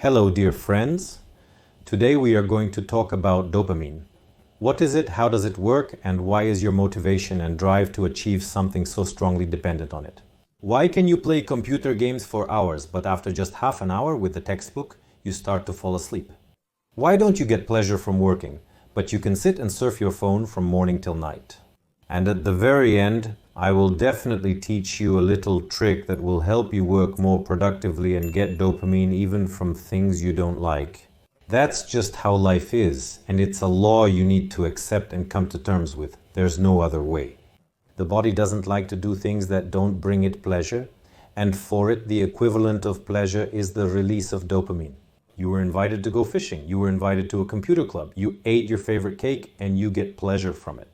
Hello, dear friends. Today we are going to talk about dopamine. What is it, how does it work, and why is your motivation and drive to achieve something so strongly dependent on it? Why can you play computer games for hours, but after just half an hour with the textbook, you start to fall asleep? Why don't you get pleasure from working, but you can sit and surf your phone from morning till night? And at the very end, I will definitely teach you a little trick that will help you work more productively and get dopamine even from things you don't like. That's just how life is, and it's a law you need to accept and come to terms with. There's no other way. The body doesn't like to do things that don't bring it pleasure, and for it, the equivalent of pleasure is the release of dopamine. You were invited to go fishing, you were invited to a computer club, you ate your favorite cake, and you get pleasure from it.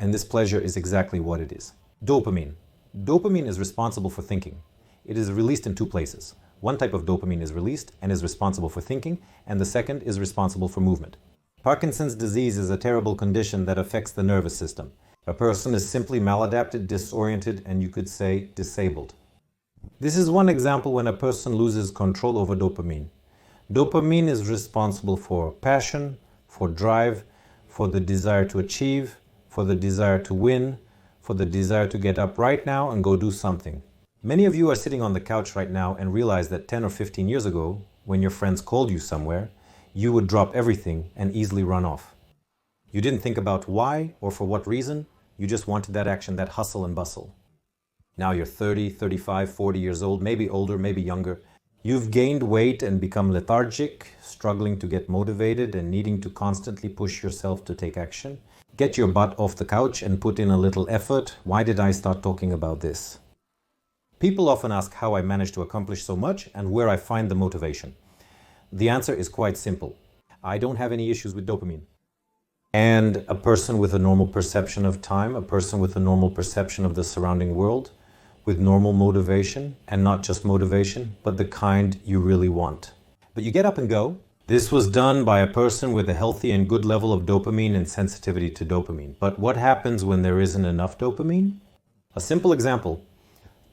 And this pleasure is exactly what it is. Dopamine. Dopamine is responsible for thinking. It is released in two places. One type of dopamine is released and is responsible for thinking, and the second is responsible for movement. Parkinson's disease is a terrible condition that affects the nervous system. A person is simply maladapted, disoriented, and you could say disabled. This is one example when a person loses control over dopamine. Dopamine is responsible for passion, for drive, for the desire to achieve, for the desire to win, for the desire to get up right now and go do something. Many of you are sitting on the couch right now and realize that 10 or 15 years ago, when your friends called you somewhere, you would drop everything and easily run off. You didn't think about why or for what reason, you just wanted that action, that hustle and bustle. Now you're 30, 35, 40 years old, maybe older, maybe younger. You've gained weight and become lethargic, struggling to get motivated and needing to constantly push yourself to take action. Get your butt off the couch and put in a little effort. Why did I start talking about this? People often ask how I managed to accomplish so much and where I find the motivation. The answer is quite simple. I don't have any issues with dopamine. And a person with a normal perception of time, a person with a normal perception of the surrounding world, with normal motivation, and not just motivation, but the kind you really want. But you get up and go. This was done by a person with a healthy and good level of dopamine and sensitivity to dopamine. But what happens when there isn't enough dopamine? A simple example.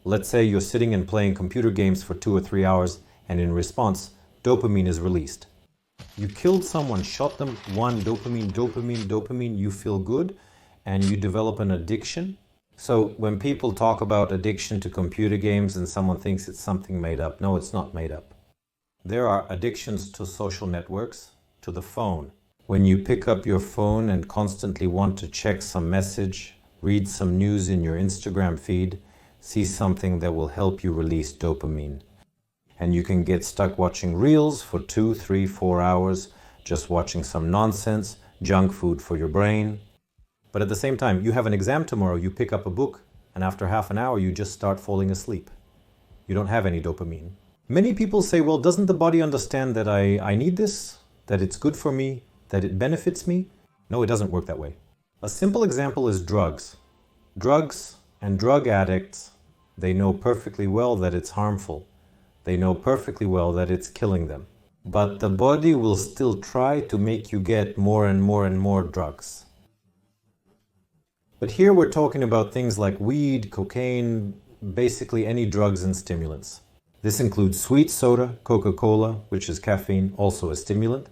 Let's say you're sitting and playing computer games for 2 or 3 hours, and in response, dopamine is released. You killed someone, shot them, dopamine, you feel good, and you develop an addiction. So when people talk about addiction to computer games and someone thinks it's something made up, no, it's not made up. There are addictions to social networks, to the phone. When you pick up your phone and constantly want to check some message, read some news in your Instagram feed, see something that will help you release dopamine. And you can get stuck watching reels for 2, 3, 4 hours, just watching some nonsense, junk food for your brain. But at the same time, you have an exam tomorrow, you pick up a book, and after half an hour, you just start falling asleep. You don't have any dopamine. Many people say, well, doesn't the body understand that I need this, that it's good for me, that it benefits me? No, it doesn't work that way. A simple example is drugs. Drugs and drug addicts, they know perfectly well that it's harmful. They know perfectly well that it's killing them. But the body will still try to make you get more and more and more drugs. But here we're talking about things like weed, cocaine, basically any drugs and stimulants. This includes sweet soda, Coca-Cola, which is caffeine, also a stimulant.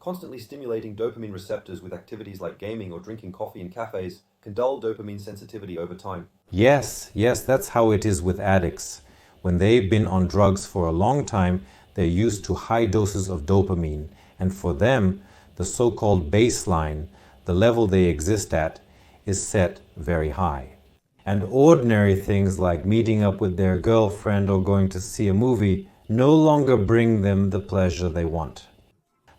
Constantly stimulating dopamine receptors with activities like gaming or drinking coffee in cafes can dull dopamine sensitivity over time. Yes, that's how it is with addicts. When they've been on drugs for a long time, they're used to high doses of dopamine. And for them, the so-called baseline, the level they exist at, is set very high. And ordinary things like meeting up with their girlfriend or going to see a movie no longer bring them the pleasure they want.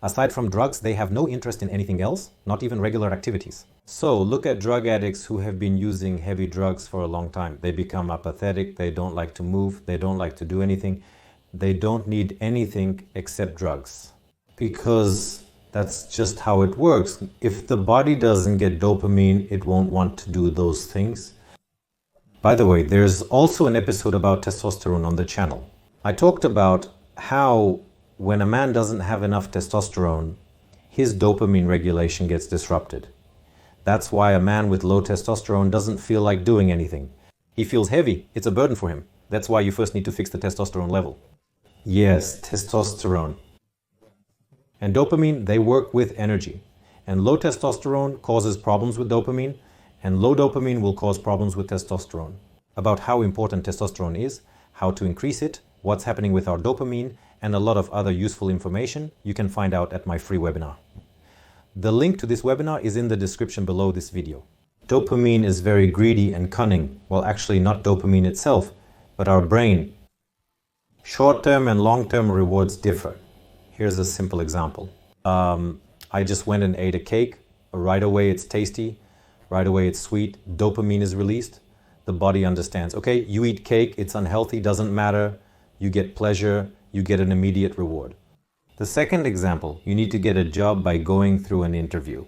Aside from drugs, they have no interest in anything else, not even regular activities. So look at drug addicts who have been using heavy drugs for a long time. They become apathetic, they don't like to move, they don't like to do anything. They don't need anything except drugs. Because that's just how it works. If the body doesn't get dopamine, it won't want to do those things. By the way, there's also an episode about testosterone on the channel. I talked about how when a man doesn't have enough testosterone, his dopamine regulation gets disrupted. That's why a man with low testosterone doesn't feel like doing anything. He feels heavy. It's a burden for him. That's why you first need to fix the testosterone level. Yes, testosterone. And dopamine, they work with energy. And low testosterone causes problems with dopamine, and low dopamine will cause problems with testosterone. About how important testosterone is, how to increase it, what's happening with our dopamine, and a lot of other useful information you can find out at my free webinar. The link to this webinar is in the description below this video. Dopamine is very greedy and cunning. Well, actually not dopamine itself, but our brain. Short-term and long-term rewards differ. Here's a simple example. I just went and ate a cake. Right away it's tasty. Right away it's sweet. Dopamine is released. The body understands, okay, you eat cake, it's unhealthy, doesn't matter. You get pleasure, you get an immediate reward. The second example, you need to get a job by going through an interview.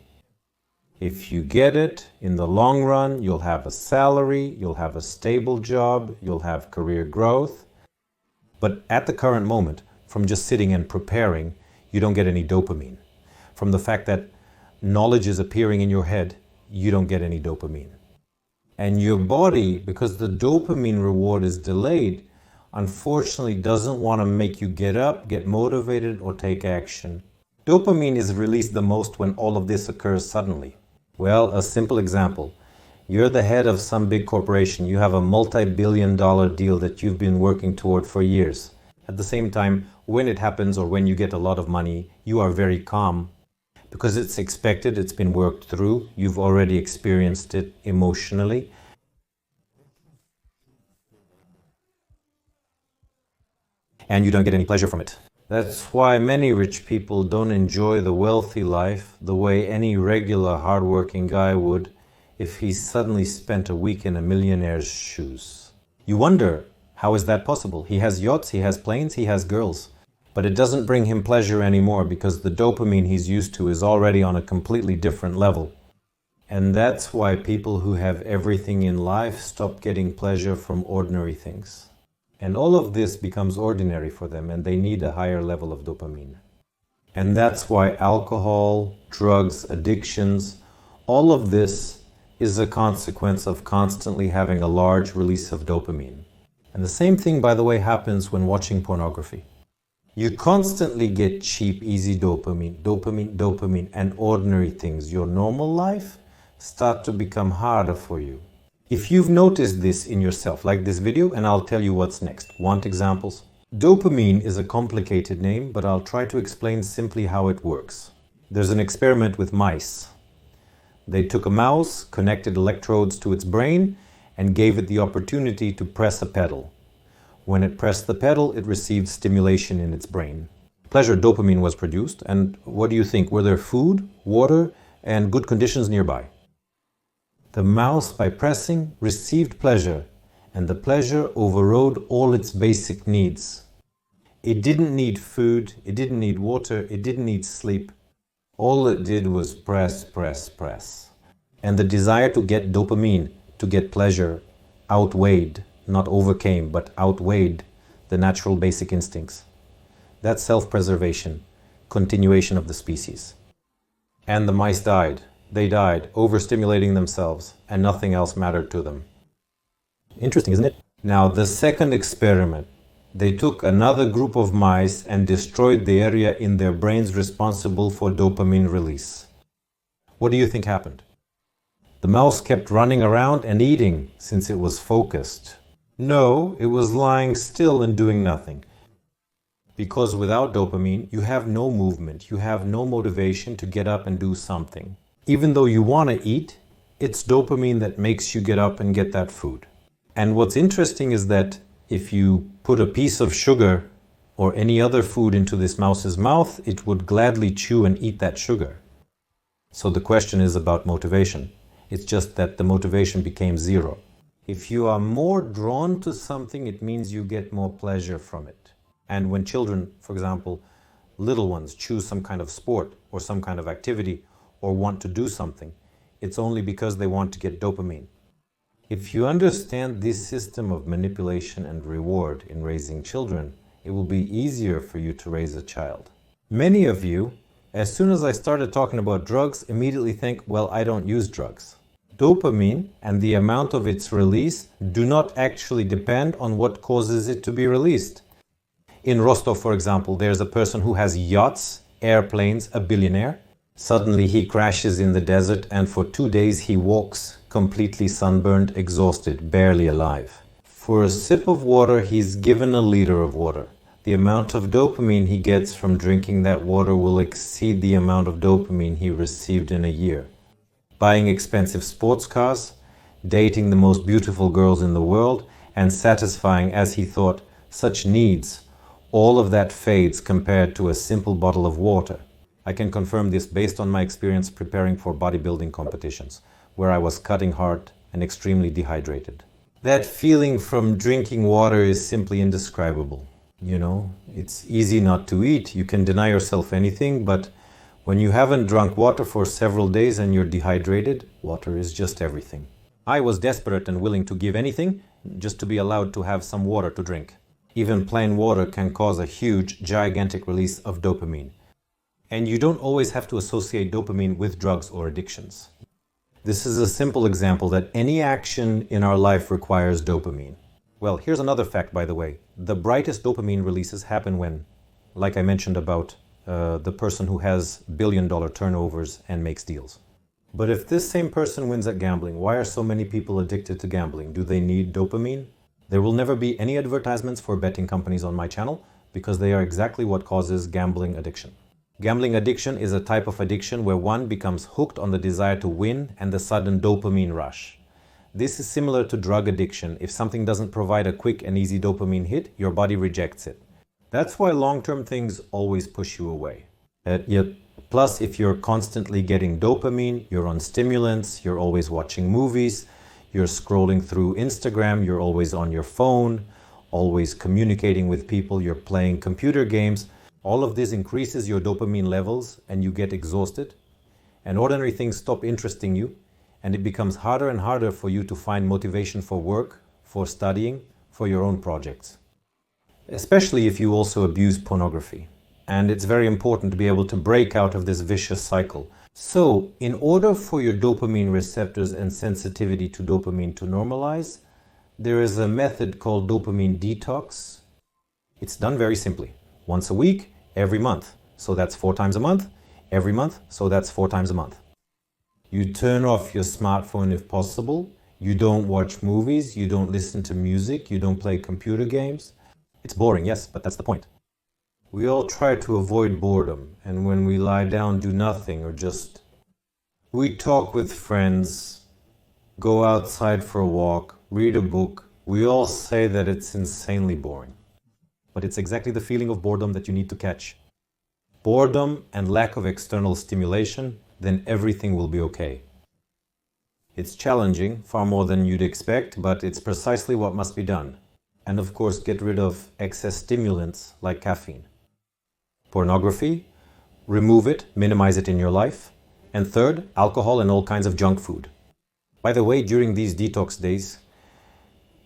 If you get it, in the long run, you'll have a salary, you'll have a stable job, you'll have career growth. But at the current moment, from just sitting and preparing, you don't get any dopamine. From the fact that knowledge is appearing in your head, you don't get any dopamine. And your body, because the dopamine reward is delayed, unfortunately doesn't want to make you get up, get motivated, or take action. Dopamine is released the most when all of this occurs suddenly. Well, a simple example. You're the head of some big corporation. You have a multi-billion-dollar deal that you've been working toward for years. At the same time, when it happens or when you get a lot of money, you are very calm because it's expected, it's been worked through, you've already experienced it emotionally. And you don't get any pleasure from it. That's why many rich people don't enjoy the wealthy life the way any regular hardworking guy would if he suddenly spent a week in a millionaire's shoes. You wonder, how is that possible? He has yachts, he has planes, he has girls. But it doesn't bring him pleasure anymore because the dopamine he's used to is already on a completely different level. And that's why people who have everything in life stop getting pleasure from ordinary things. And all of this becomes ordinary for them and they need a higher level of dopamine. And that's why alcohol, drugs, addictions, all of this is a consequence of constantly having a large release of dopamine. And the same thing, by the way, happens when watching pornography. You constantly get cheap, easy dopamine, and ordinary things. Your normal life start to become harder for you. If you've noticed this in yourself, like this video, and I'll tell you what's next. Want examples? Dopamine is a complicated name, but I'll try to explain simply how it works. There's an experiment with mice. They took a mouse, connected electrodes to its brain, and gave it the opportunity to press a pedal. When it pressed the pedal, it received stimulation in its brain. Pleasure dopamine was produced, and what do you think? Were there food, water, and good conditions nearby? The mouse, by pressing, received pleasure, and the pleasure overrode all its basic needs. It didn't need food, it didn't need water, it didn't need sleep. All it did was press, press, press. And the desire to get dopamine, to get pleasure, outweighed, not overcame, but outweighed the natural basic instincts. That's self-preservation, continuation of the species. And the mice died. They died, overstimulating themselves, and nothing else mattered to them. Interesting, isn't it? Now, the second experiment, they took another group of mice and destroyed the area in their brains responsible for dopamine release. What do you think happened? The mouse kept running around and eating since it was focused. No, it was lying still and doing nothing. Because without dopamine, you have no movement, you have no motivation to get up and do something. Even though you want to eat, it's dopamine that makes you get up and get that food. And what's interesting is that if you put a piece of sugar or any other food into this mouse's mouth, it would gladly chew and eat that sugar. So the question is about motivation. It's just that the motivation became zero. If you are more drawn to something, it means you get more pleasure from it. And when children, for example, little ones, choose some kind of sport or some kind of activity or want to do something, it's only because they want to get dopamine. If you understand this system of manipulation and reward in raising children, it will be easier for you to raise a child. Many of you, as soon as I started talking about drugs, immediately think, well, I don't use drugs. Dopamine and the amount of its release do not actually depend on what causes it to be released. In Rostov, for example, there's a person who has yachts, airplanes, a billionaire. Suddenly he crashes in the desert and for 2 days he walks completely sunburned, exhausted, barely alive. For a sip of water, he's given a liter of water. The amount of dopamine he gets from drinking that water will exceed the amount of dopamine he received in a year. Buying expensive sports cars, dating the most beautiful girls in the world, and satisfying, as he thought, such needs, all of that fades compared to a simple bottle of water. I can confirm this based on my experience preparing for bodybuilding competitions, where I was cutting hard and extremely dehydrated. That feeling from drinking water is simply indescribable. You know, it's easy not to eat. You can deny yourself anything, but when you haven't drunk water for several days and you're dehydrated, water is just everything. I was desperate and willing to give anything just to be allowed to have some water to drink. Even plain water can cause a huge, gigantic release of dopamine. And you don't always have to associate dopamine with drugs or addictions. This is a simple example that any action in our life requires dopamine. Well, here's another fact, by the way. The brightest dopamine releases happen when, like I mentioned about the person who has billion-dollar turnovers and makes deals. But if this same person wins at gambling, why are so many people addicted to gambling? Do they need dopamine? There will never be any advertisements for betting companies on my channel because they are exactly what causes gambling addiction. Gambling addiction is a type of addiction where one becomes hooked on the desire to win and the sudden dopamine rush. This is similar to drug addiction. If something doesn't provide a quick and easy dopamine hit, your body rejects it. That's why long-term things always push you away. Plus, if you're constantly getting dopamine, you're on stimulants, you're always watching movies, you're scrolling through Instagram, you're always on your phone, always communicating with people, you're playing computer games. All of this increases your dopamine levels and you get exhausted. And ordinary things stop interesting you, and it becomes harder and harder for you to find motivation for work, for studying, for your own projects. Especially if you also abuse pornography. And it's very important to be able to break out of this vicious cycle. So, in order for your dopamine receptors and sensitivity to dopamine to normalize, there is a method called dopamine detox. It's done very simply. Once a week, every month. So that's 4 times a month. Every month, so that's 4 times a month. You turn off your smartphone if possible. You don't watch movies. You don't listen to music. You don't play computer games. It's boring, yes, but that's the point. We all try to avoid boredom, and when we lie down, do nothing, or just... We talk with friends, go outside for a walk, read a book. We all say that it's insanely boring. But it's exactly the feeling of boredom that you need to catch. Boredom and lack of external stimulation, then everything will be okay. It's challenging, far more than you'd expect, but it's precisely what must be done. And of course, get rid of excess stimulants like caffeine. Pornography, remove it, minimize it in your life. And third, alcohol and all kinds of junk food. By the way, during these detox days,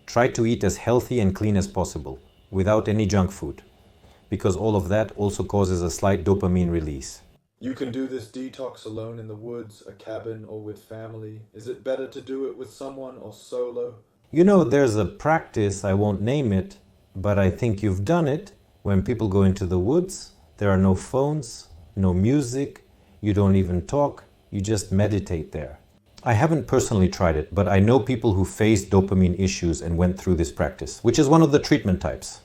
try to eat as healthy and clean as possible, without any junk food, because all of that also causes a slight dopamine release. You can do this detox alone in the woods, a cabin, or with family. Is it better to do it with someone or solo? You know, there's a practice, I won't name it, but I think you've done it. When people go into the woods, there are no phones, no music, you don't even talk, you just meditate there. I haven't personally tried it, but I know people who faced dopamine issues and went through this practice, which is one of the treatment types.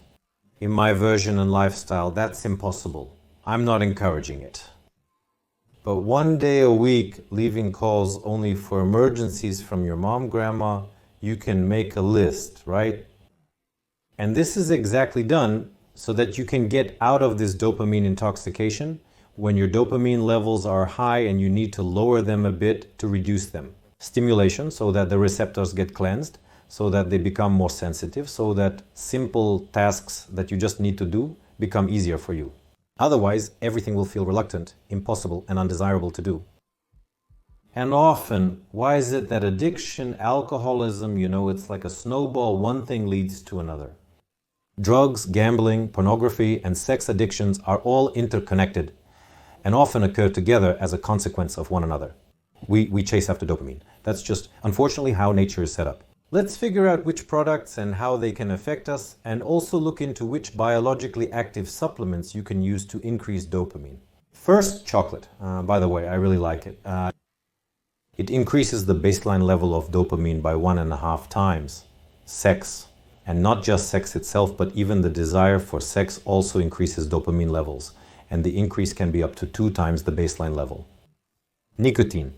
In my version and lifestyle, that's impossible. I'm not encouraging it. But 1 day a week, leaving calls only for emergencies from your mom, grandma, you can make a list, right? And this is exactly done so that you can get out of this dopamine intoxication when your dopamine levels are high and you need to lower them a bit to reduce them. Stimulation, so that the receptors get cleansed, so that they become more sensitive, so that simple tasks that you just need to do become easier for you. Otherwise, everything will feel reluctant, impossible, and undesirable to do. And often, why is it that addiction, alcoholism, it's like a snowball, one thing leads to another. Drugs, gambling, pornography, and sex addictions are all interconnected and often occur together as a consequence of one another. We chase after dopamine. That's just, unfortunately, how nature is set up. Let's figure out which products and how they can affect us, and also look into which biologically active supplements you can use to increase dopamine. First, chocolate. By the way, I really like it. It increases the baseline level of dopamine by 1.5 times. Sex, and not just sex itself, but even the desire for sex also increases dopamine levels, and the increase can be up to 2 times the baseline level. Nicotine.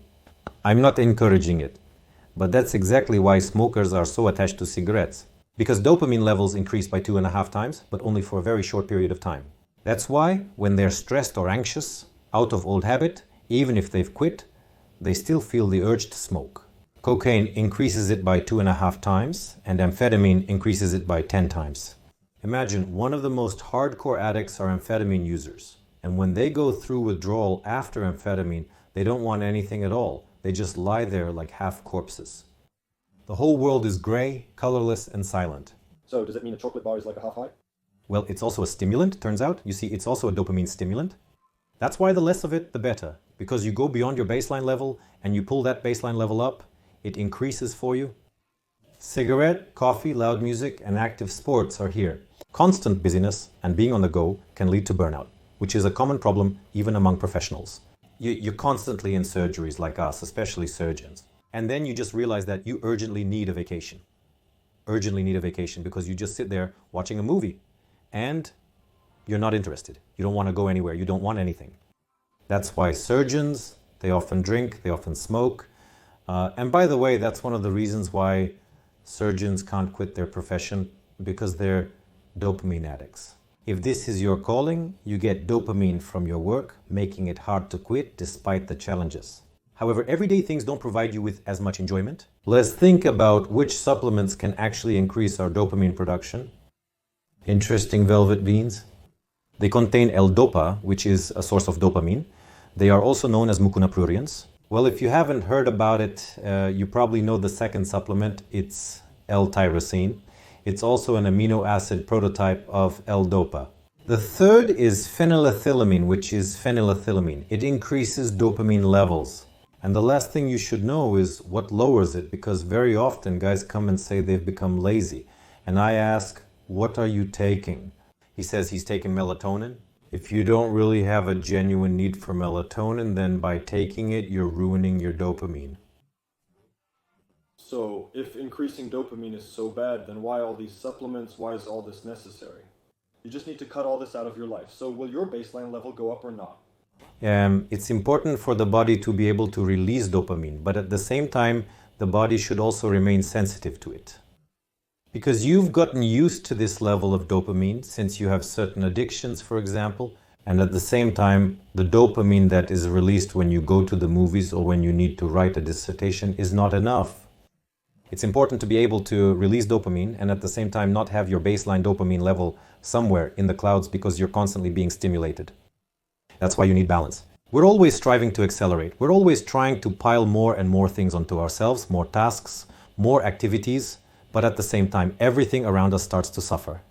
I'm not encouraging it, but that's exactly why smokers are so attached to cigarettes. Because dopamine levels increase by 2.5 times, but only for a very short period of time. That's why, when they're stressed or anxious, out of old habit, even if they've quit, they still feel the urge to smoke. Cocaine increases it by 2.5 times, and amphetamine increases it by 10 times. Imagine one of the most hardcore addicts are amphetamine users, and when they go through withdrawal after amphetamine, they don't want anything at all. They just lie there like half corpses. The whole world is gray, colorless, and silent. So does it mean a chocolate bar is like a half high? Well, it's also a stimulant, turns out. You see, it's also a dopamine stimulant. That's why the less of it, the better. Because you go beyond your baseline level and you pull that baseline level up, it increases for you. Cigarette, coffee, loud music, and active sports are here. Constant busyness and being on the go can lead to burnout, which is a common problem even among professionals. You're constantly in surgeries like us, especially surgeons. And then you just realize that you urgently need a vacation. Urgently need a vacation because you just sit there watching a movie and you're not interested. You don't want to go anywhere. You don't want anything. That's why surgeons, they often drink, they often smoke. And by the way, that's one of the reasons why surgeons can't quit their profession, because they're dopamine addicts. If this is your calling, you get dopamine from your work, making it hard to quit despite the challenges. However, everyday things don't provide you with as much enjoyment. Let's think about which supplements can actually increase our dopamine production. Interesting velvet beans. They contain L-Dopa, which is a source of dopamine. They are also known as mucuna pruriens. Well, if you haven't heard about it, you probably know the second supplement. It's L-tyrosine. It's also an amino acid prototype of L-Dopa. The third is phenylethylamine, which is phenylethylamine. It increases dopamine levels. And the last thing you should know is what lowers it, because very often guys come and say they've become lazy. And I ask, what are you taking? He says he's taking melatonin. If you don't really have a genuine need for melatonin, then by taking it, you're ruining your dopamine. So if increasing dopamine is so bad, then why all these supplements? Why is all this necessary? You just need to cut all this out of your life. So will your baseline level go up or not? It's important for the body to be able to release dopamine, but at the same time, the body should also remain sensitive to it. Because you've gotten used to this level of dopamine since you have certain addictions, for example, and at the same time, the dopamine that is released when you go to the movies or when you need to write a dissertation is not enough. It's important to be able to release dopamine and at the same time not have your baseline dopamine level somewhere in the clouds because you're constantly being stimulated. That's why you need balance. We're always striving to accelerate. We're always trying to pile more and more things onto ourselves, more tasks, more activities. But at the same time, everything around us starts to suffer.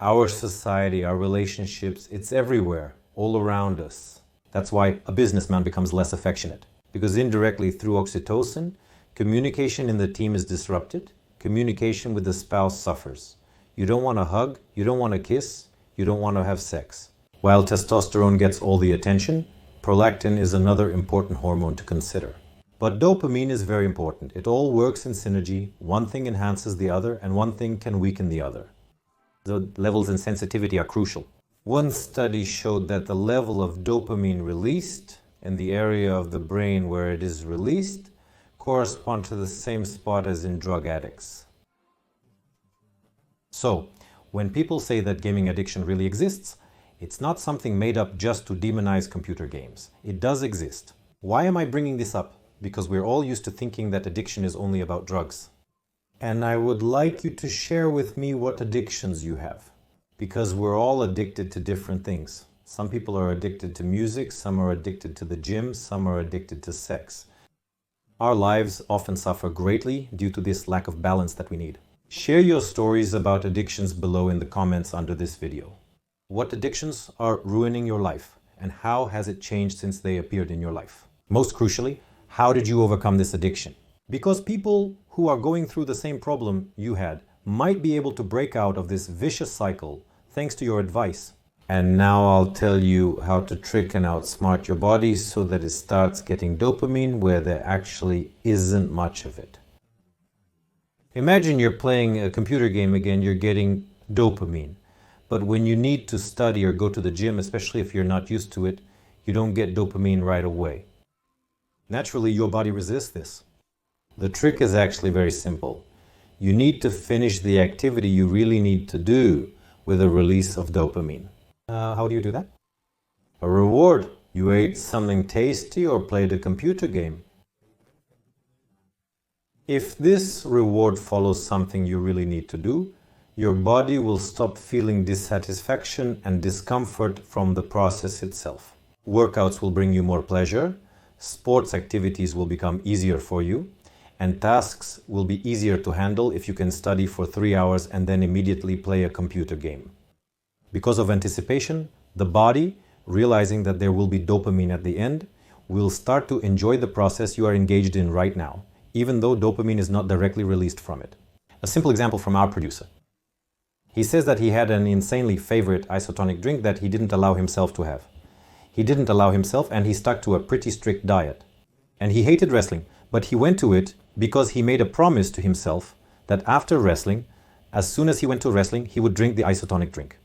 Our society, our relationships, it's everywhere, all around us. That's why a businessman becomes less affectionate. Because indirectly, through oxytocin, communication in the team is disrupted. Communication with the spouse suffers. You don't want to hug, you don't want to kiss, you don't want to have sex. While testosterone gets all the attention, prolactin is another important hormone to consider. But dopamine is very important. It all works in synergy. One thing enhances the other, and one thing can weaken the other. The levels in sensitivity are crucial. One study showed that the level of dopamine released in the area of the brain where it is released correspond to the same spot as in drug addicts. So, when people say that gaming addiction really exists, it's not something made up just to demonize computer games. It does exist. Why am I bringing this up? Because we're all used to thinking that addiction is only about drugs. And I would like you to share with me what addictions you have. Because we're all addicted to different things. Some people are addicted to music, some are addicted to the gym, some are addicted to sex. Our lives often suffer greatly due to this lack of balance that we need. Share your stories about addictions below in the comments under this video. What addictions are ruining your life, and how has it changed since they appeared in your life? Most crucially, how did you overcome this addiction? Because people who are going through the same problem you had might be able to break out of this vicious cycle thanks to your advice. And now I'll tell you how to trick and outsmart your body so that it starts getting dopamine where there actually isn't much of it. Imagine you're playing a computer game again, you're getting dopamine. But when you need to study or go to the gym, especially if you're not used to it, you don't get dopamine right away. Naturally, your body resists this. The trick is actually very simple. You need to finish the activity you really need to do with a release of dopamine. How do you do that? A reward. You ate something tasty or played a computer game. If this reward follows something you really need to do, your body will stop feeling dissatisfaction and discomfort from the process itself. Workouts will bring you more pleasure, sports activities will become easier for you, and tasks will be easier to handle if you can study for 3 hours and then immediately play a computer game. Because of anticipation, the body, realizing that there will be dopamine at the end, will start to enjoy the process you are engaged in right now, even though dopamine is not directly released from it. A simple example from our producer. He says that he had an insanely favorite isotonic drink that he didn't allow himself to have. He didn't allow himself and he stuck to a pretty strict diet. And he hated wrestling, but he went to it because he made a promise to himself that after wrestling, as soon as he went to wrestling, he would drink the isotonic drink.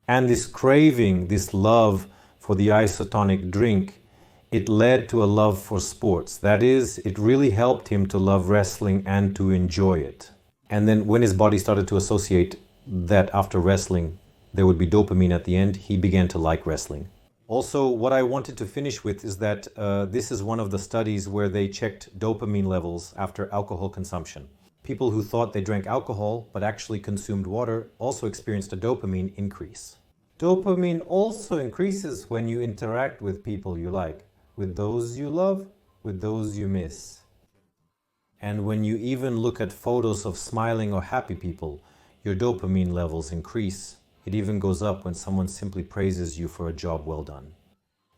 And this craving, this love for the isotonic drink, it led to a love for sports. That is, it really helped him to love wrestling and to enjoy it. And then when his body started to associate that after wrestling there would be dopamine at the end, he began to like wrestling. Also, what I wanted to finish with is that this is one of the studies where they checked dopamine levels after alcohol consumption. People who thought they drank alcohol but actually consumed water also experienced a dopamine increase. Dopamine also increases when you interact with people you like, with those you love, with those you miss. And when you even look at photos of smiling or happy people, your dopamine levels increase. It even goes up when someone simply praises you for a job well done.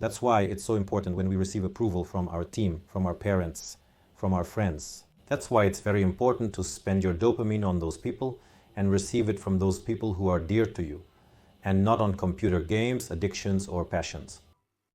That's why it's so important when we receive approval from our team, from our parents, from our friends. That's why it's very important to spend your dopamine on those people and receive it from those people who are dear to you, and not on computer games, addictions, or passions.